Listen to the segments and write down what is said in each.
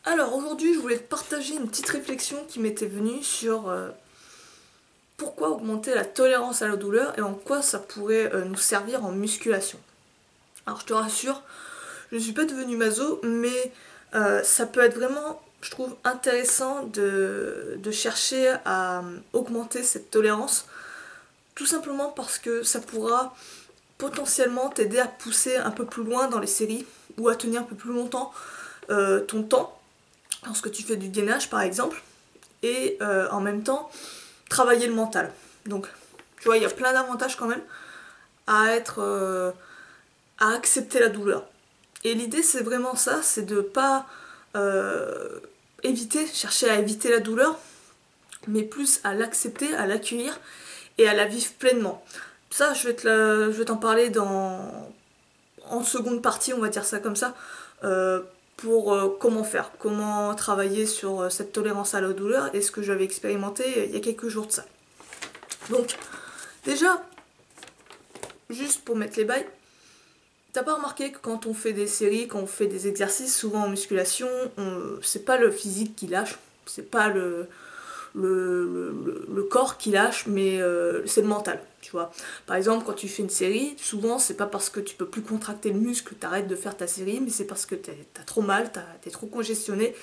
Alors aujourd'hui je voulais te partager une petite réflexion qui m'était venue sur pourquoi augmenter la tolérance à la douleur et en quoi ça pourrait nous servir en musculation. Alors je te rassure, je ne suis pas devenue maso, mais ça peut être vraiment, je trouve, intéressant de chercher à augmenter cette tolérance, tout simplement parce que ça pourra potentiellement t'aider à pousser un peu plus loin dans les séries ou à tenir un peu plus longtemps ton temps lorsque tu fais du gainage par exemple, et en même temps travailler le mental. Donc tu vois, il y a plein d'avantages quand même à être à accepter la douleur. Et l'idée c'est vraiment ça, c'est de pas euh, chercher à éviter la douleur, mais plus à l'accepter, à l'accueillir et à la vivre pleinement. Ça, je vais t'en parler en seconde partie, on va dire ça comme ça, euh, pour comment faire, comment travailler sur cette tolérance à la douleur et ce que j'avais expérimenté il y a quelques jours de ça. Donc, déjà, juste pour mettre les bails, t'as pas remarqué que quand on fait des séries, quand on fait des exercices, souvent en musculation, c'est pas le physique qui lâche, c'est pas le corps qui lâche, mais c'est le mental, tu vois. Par exemple, quand tu fais une série, souvent c'est pas parce que tu peux plus contracter le muscle que t'arrêtes de faire ta série, mais c'est parce que t'as trop mal, t'es trop congestionné,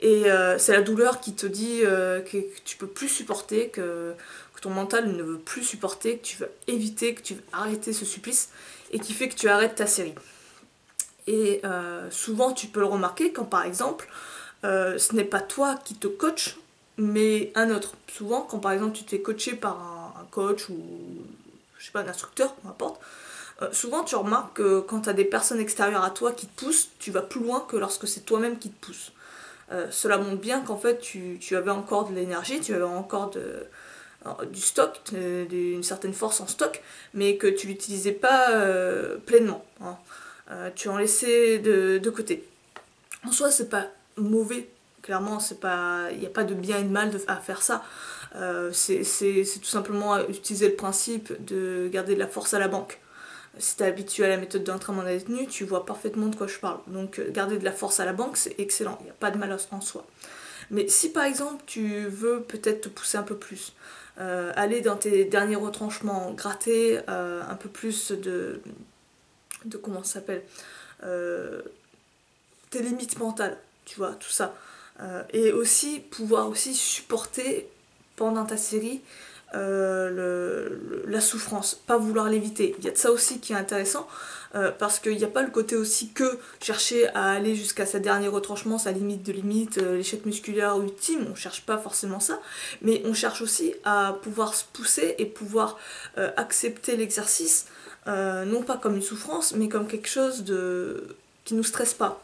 et c'est la douleur qui te dit que tu peux plus supporter, que ton mental ne veut plus supporter, que tu veux éviter, que tu veux arrêter ce supplice, et qui fait que tu arrêtes ta série. Et souvent tu peux le remarquer quand par exemple ce n'est pas toi qui te coach, mais un autre. Souvent, quand par exemple tu te fais coacher par un coach ou je sais pas, un instructeur, peu importe, souvent tu remarques que quand tu as des personnes extérieures à toi qui te poussent, tu vas plus loin que lorsque c'est toi-même qui te pousse. Cela montre bien qu'en fait tu avais encore de l'énergie, tu avais encore du stock, d'une certaine force en stock, mais que tu l'utilisais pas pleinement, hein. Tu en laissais de côté. En soi, c'est pas mauvais. Clairement, c'est pas, il n'y a pas de bien et de mal à faire ça. C'est tout simplement utiliser le principe de garder de la force à la banque. Si tu es habitué à la méthode d'entraînement des détenu, tu vois parfaitement de quoi je parle. Donc garder de la force à la banque, c'est excellent. Il n'y a pas de mal en soi. Mais si par exemple tu veux peut-être te pousser un peu plus, aller dans tes derniers retranchements, gratter un peu plus de comment ça s'appelle, euh, tes limites mentales, tu vois, tout ça. Et aussi pouvoir aussi supporter pendant ta série la souffrance, pas vouloir l'éviter. Il y a de ça aussi qui est intéressant, parce qu'il n'y a pas le côté aussi que chercher à aller jusqu'à sa dernier retranchement, sa limite de limite, l'échec musculaire ultime, on cherche pas forcément ça, mais on cherche aussi à pouvoir se pousser et pouvoir accepter l'exercice, non pas comme une souffrance, mais comme quelque chose qui nous stresse pas.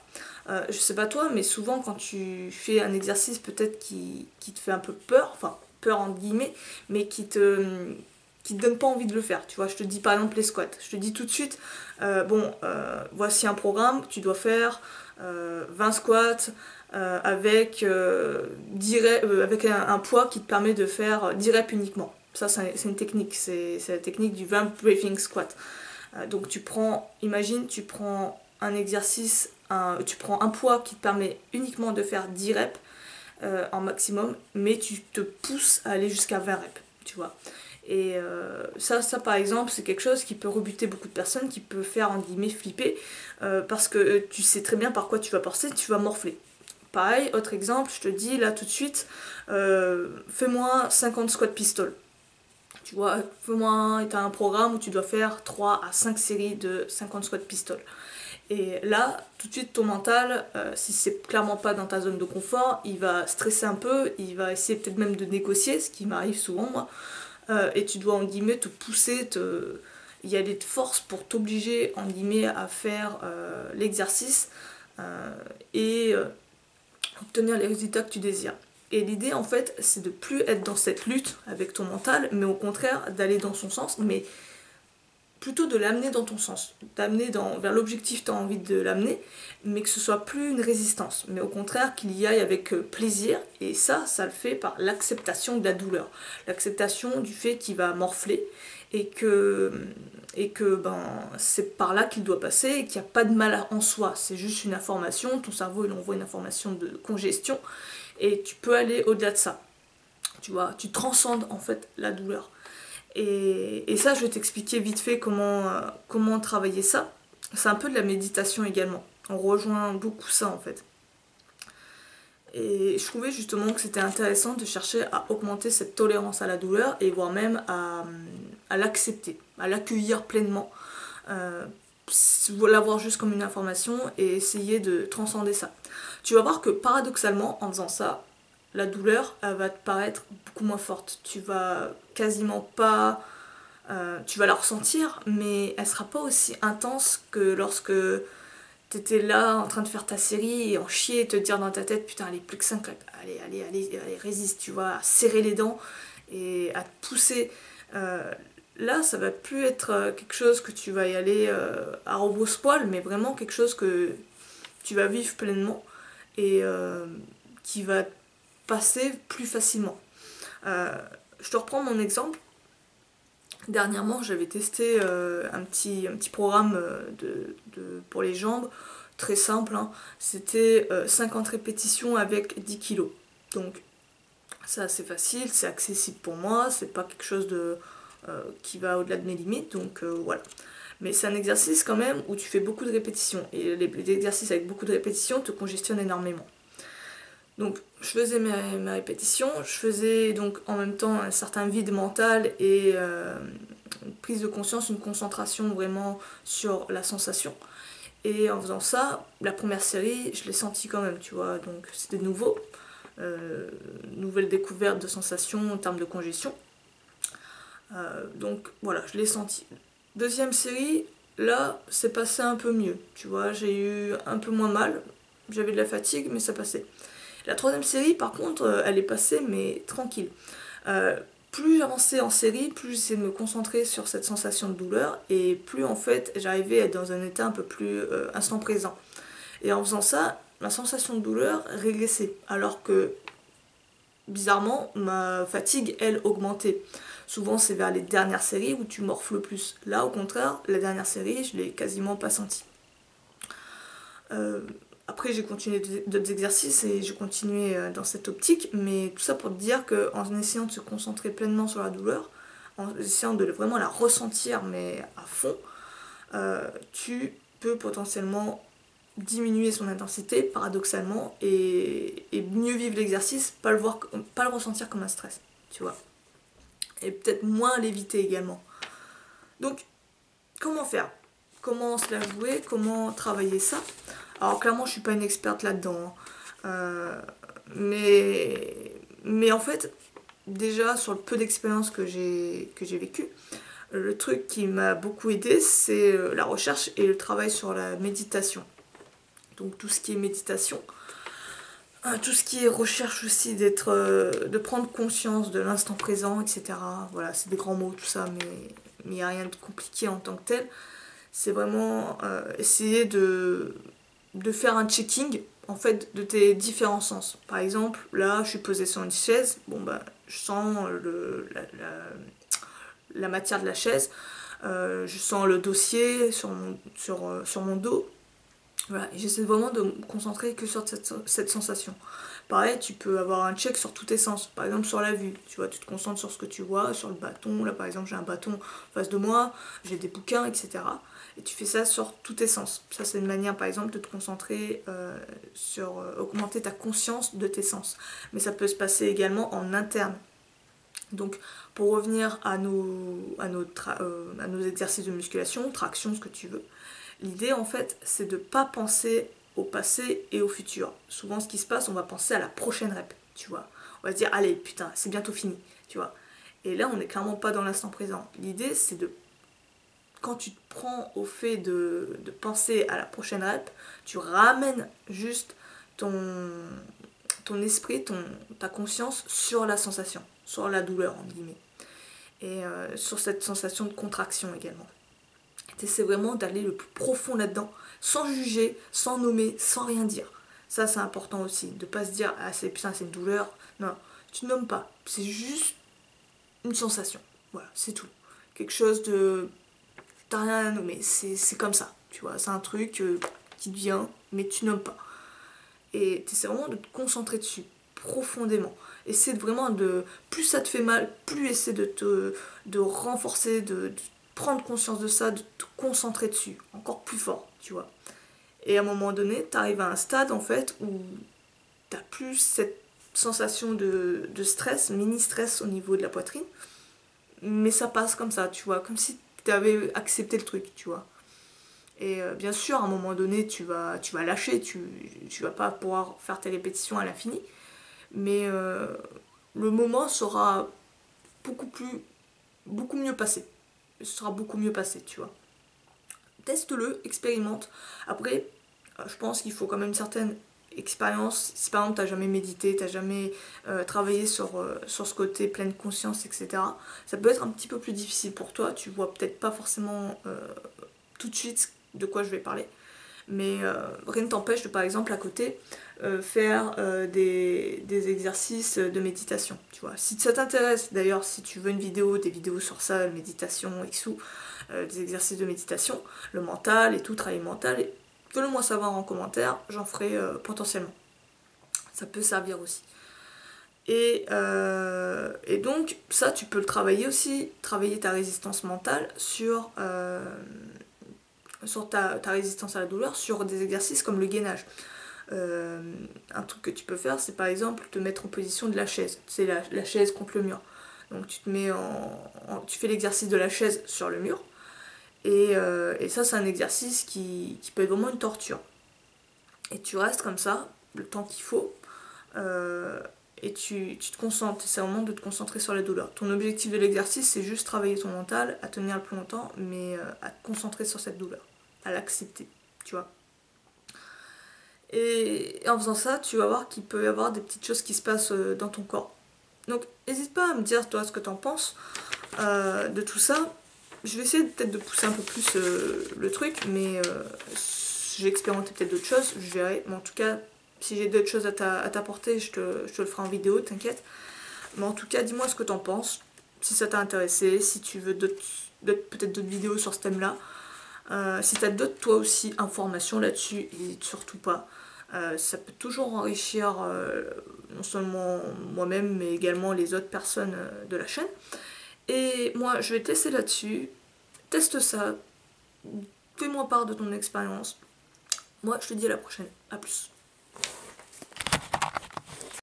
Je sais pas toi, mais souvent quand tu fais un exercice peut-être qui te fait un peu peur, enfin peur entre guillemets, mais qui te donne pas envie de le faire. Tu vois, je te dis par exemple les squats. Je te dis tout de suite, voici un programme, tu dois faire 20 squats avec, avec un poids qui te permet de faire 10 reps uniquement. Ça, c'est une technique, c'est la technique du vamp breathing squat. Donc imagine, tu prends un exercice, tu prends un poids qui te permet uniquement de faire 10 reps en maximum, mais tu te pousses à aller jusqu'à 20 reps, tu vois. Et ça par exemple, c'est quelque chose qui peut rebuter beaucoup de personnes, qui peut faire en guillemets flipper, parce que tu sais très bien par quoi tu vas passer, tu vas morfler. Pareil, autre exemple, je te dis là tout de suite, fais-moi 50 squats pistol. Tu vois, fais-moi, t'as un programme où tu dois faire 3 à 5 séries de 50 squats pistol. Et là, tout de suite, ton mental, si c'est clairement pas dans ta zone de confort, il va stresser un peu, il va essayer peut-être même de négocier, ce qui m'arrive souvent, moi. Et tu dois, en guillemets, te pousser, y aller de force pour t'obliger, en guillemets, à faire l'exercice et obtenir les résultats que tu désires. Et l'idée, en fait, c'est de plus être dans cette lutte avec ton mental, mais au contraire, d'aller dans son sens, mais plutôt de l'amener dans ton sens, d'amener vers l'objectif que tu as envie de l'amener, mais que ce soit plus une résistance, mais au contraire qu'il y aille avec plaisir, et ça le fait par l'acceptation de la douleur, l'acceptation du fait qu'il va morfler, et que ben, c'est par là qu'il doit passer, et qu'il n'y a pas de mal en soi, c'est juste une information, ton cerveau il envoie une information de congestion, et tu peux aller au-delà de ça, tu vois, tu transcendes en fait la douleur. Et ça, je vais t'expliquer vite fait comment travailler ça. C'est un peu de la méditation également. On rejoint beaucoup ça en fait. Et je trouvais justement que c'était intéressant de chercher à augmenter cette tolérance à la douleur et voire même à l'accepter, à l'accueillir pleinement. L'avoir juste comme une information et essayer de transcender ça. Tu vas voir que paradoxalement, en faisant ça, la douleur, elle va te paraître beaucoup moins forte. Tu vas quasiment pas... tu vas la ressentir, mais elle sera pas aussi intense que lorsque t'étais là en train de faire ta série et en chier et te dire dans ta tête putain allez plus que 5 allez résiste, tu vois, à serrer les dents et à te pousser. Là ça va plus être quelque chose que tu vas y aller à rebrousse-poil, mais vraiment quelque chose que tu vas vivre pleinement et qui va passer plus facilement. Je te reprends mon exemple. Dernièrement, j'avais testé un petit programme pour les jambes, très simple, hein. C'était 50 répétitions avec 10 kilos. Donc, c'est assez facile, c'est accessible pour moi, c'est pas quelque chose qui va au-delà de mes limites, donc voilà. Mais c'est un exercice quand même où tu fais beaucoup de répétitions, et les exercices avec beaucoup de répétitions te congestionnent énormément. Donc je faisais mes répétitions, je faisais donc en même temps un certain vide mental et une prise de conscience, une concentration vraiment sur la sensation. Et en faisant ça, la première série, je l'ai senti quand même, tu vois, donc c'était nouveau. Nouvelle découverte de sensations en termes de congestion. Donc voilà, je l'ai senti. Deuxième série, là, c'est passé un peu mieux, tu vois, j'ai eu un peu moins mal, j'avais de la fatigue, mais ça passait. La troisième série, par contre, elle est passée, mais tranquille. Plus j'avançais en série, plus j'essayais de me concentrer sur cette sensation de douleur, et plus en fait j'arrivais à être dans un état un peu plus instant présent. Et en faisant ça, ma sensation de douleur régressait, alors que bizarrement, ma fatigue, elle, augmentait. Souvent, c'est vers les dernières séries où tu morfles le plus. Là, au contraire, la dernière série, je l'ai quasiment pas senti. Après, j'ai continué d'autres exercices et j'ai continué dans cette optique, mais tout ça pour te dire qu'en essayant de se concentrer pleinement sur la douleur, en essayant de vraiment la ressentir, mais à fond, tu peux potentiellement diminuer son intensité, paradoxalement, et mieux vivre l'exercice, pas le ressentir comme un stress, tu vois. Et peut-être moins l'éviter également. Donc, comment faire? Comment se la jouer? Comment travailler ça? Alors clairement, je suis pas une experte là-dedans, hein. Mais en fait, déjà sur le peu d'expérience que j'ai vécu, le truc qui m'a beaucoup aidé, c'est la recherche et le travail sur la méditation. Donc tout ce qui est méditation, tout ce qui est recherche aussi de prendre conscience de l'instant présent, etc. Voilà, c'est des grands mots tout ça, mais il n'y a rien de compliqué en tant que tel. C'est vraiment essayer de faire un checking en fait de tes différents sens. Par exemple, là je suis posée sur une chaise, bon bah je sens la matière de la chaise, je sens le dossier sur mon dos. Voilà, j'essaie vraiment de me concentrer que sur cette sensation. Pareil, tu peux avoir un check sur tous tes sens, par exemple sur la vue, tu vois, tu te concentres sur ce que tu vois, sur le bâton, là par exemple j'ai un bâton en face de moi, j'ai des bouquins, etc. Et tu fais ça sur tous tes sens. Ça c'est une manière par exemple de te concentrer sur augmenter ta conscience de tes sens. Mais ça peut se passer également en interne. Donc pour revenir à nos exercices de musculation, traction, ce que tu veux, l'idée en fait c'est de ne pas penser au passé et au futur. Souvent ce qui se passe, on va penser à la prochaine rep, tu vois. On va se dire allez putain c'est bientôt fini, tu vois. Et là on n'est clairement pas dans l'instant présent. L'idée c'est de, quand tu te prends au fait de penser à la prochaine rep, tu ramènes juste ton esprit, ta conscience sur la sensation, sur la douleur en guillemets. Et sur cette sensation de contraction également. T'essaies vraiment d'aller le plus profond là-dedans, sans juger, sans nommer, sans rien dire. Ça, c'est important aussi, de pas se dire ah c'est putain, c'est une douleur. Non, tu nommes pas, c'est juste une sensation. Voilà, c'est tout. Quelque chose de, t'as rien à nommer, c'est comme ça, tu vois, c'est un truc qui te vient, mais tu nommes pas. Et t'essaies vraiment de te concentrer dessus, profondément. Essaie de vraiment de, plus ça te fait mal, plus essaie de renforcer, de prendre conscience de ça, de te concentrer dessus, encore plus fort, tu vois. Et à un moment donné, t'arrives à un stade en fait où t'as plus cette sensation de stress, mini stress au niveau de la poitrine, mais ça passe comme ça, tu vois, comme si t'avais accepté le truc, tu vois. Et bien sûr, à un moment donné, tu vas lâcher, tu vas pas pouvoir faire tes répétitions à l'infini, mais le moment sera beaucoup mieux passé. Ce sera beaucoup mieux passé, tu vois. Teste-le, expérimente. Après, je pense qu'il faut quand même une certaine expérience. Si par exemple t'as jamais médité, t'as jamais travaillé sur ce côté pleine conscience, etc., ça peut être un petit peu plus difficile pour toi. Tu vois peut-être pas forcément tout de suite de quoi je vais parler. Mais rien ne t'empêche de par exemple à côté faire des exercices de méditation, tu vois. Si ça t'intéresse, d'ailleurs si tu veux une vidéo, des vidéos sur ça, méditation, XU, des exercices de méditation, le mental et tout, travail mental, fais-le moi savoir en commentaire, j'en ferai potentiellement. Ça peut servir aussi. Et donc ça tu peux le travailler aussi, travailler ta résistance mentale sur ta résistance à la douleur, sur des exercices comme le gainage. Un truc que tu peux faire, c'est par exemple te mettre en position de la chaise. C'est la chaise contre le mur. Donc tu te mets tu fais l'exercice de la chaise sur le mur. Et ça, c'est un exercice qui peut être vraiment une torture. Et tu restes comme ça, le temps qu'il faut. euh, et tu te concentres. C'est vraiment de te concentrer sur la douleur. Ton objectif de l'exercice, c'est juste travailler ton mental, à tenir le plus longtemps, mais à te concentrer sur cette douleur, à l'accepter, tu vois. Et en faisant ça, tu vas voir qu'il peut y avoir des petites choses qui se passent dans ton corps. Donc, n'hésite pas à me dire, toi, ce que t'en penses de tout ça. Je vais essayer peut-être de pousser un peu plus le truc, mais j'ai expérimenté peut-être d'autres choses, je verrai. Mais en tout cas, si j'ai d'autres choses à t'apporter, je te le ferai en vidéo, t'inquiète. Mais en tout cas, dis-moi ce que t'en penses, si ça t'a intéressé, si tu veux peut-être d'autres vidéos sur ce thème-là. Si t'as d'autres, toi aussi, informations là-dessus, n'hésite surtout pas. Ça peut toujours enrichir non seulement moi-même, mais également les autres personnes de la chaîne. Et moi, je vais te laisser là-dessus. Teste ça. Fais-moi part de ton expérience. Moi, je te dis à la prochaine. A plus.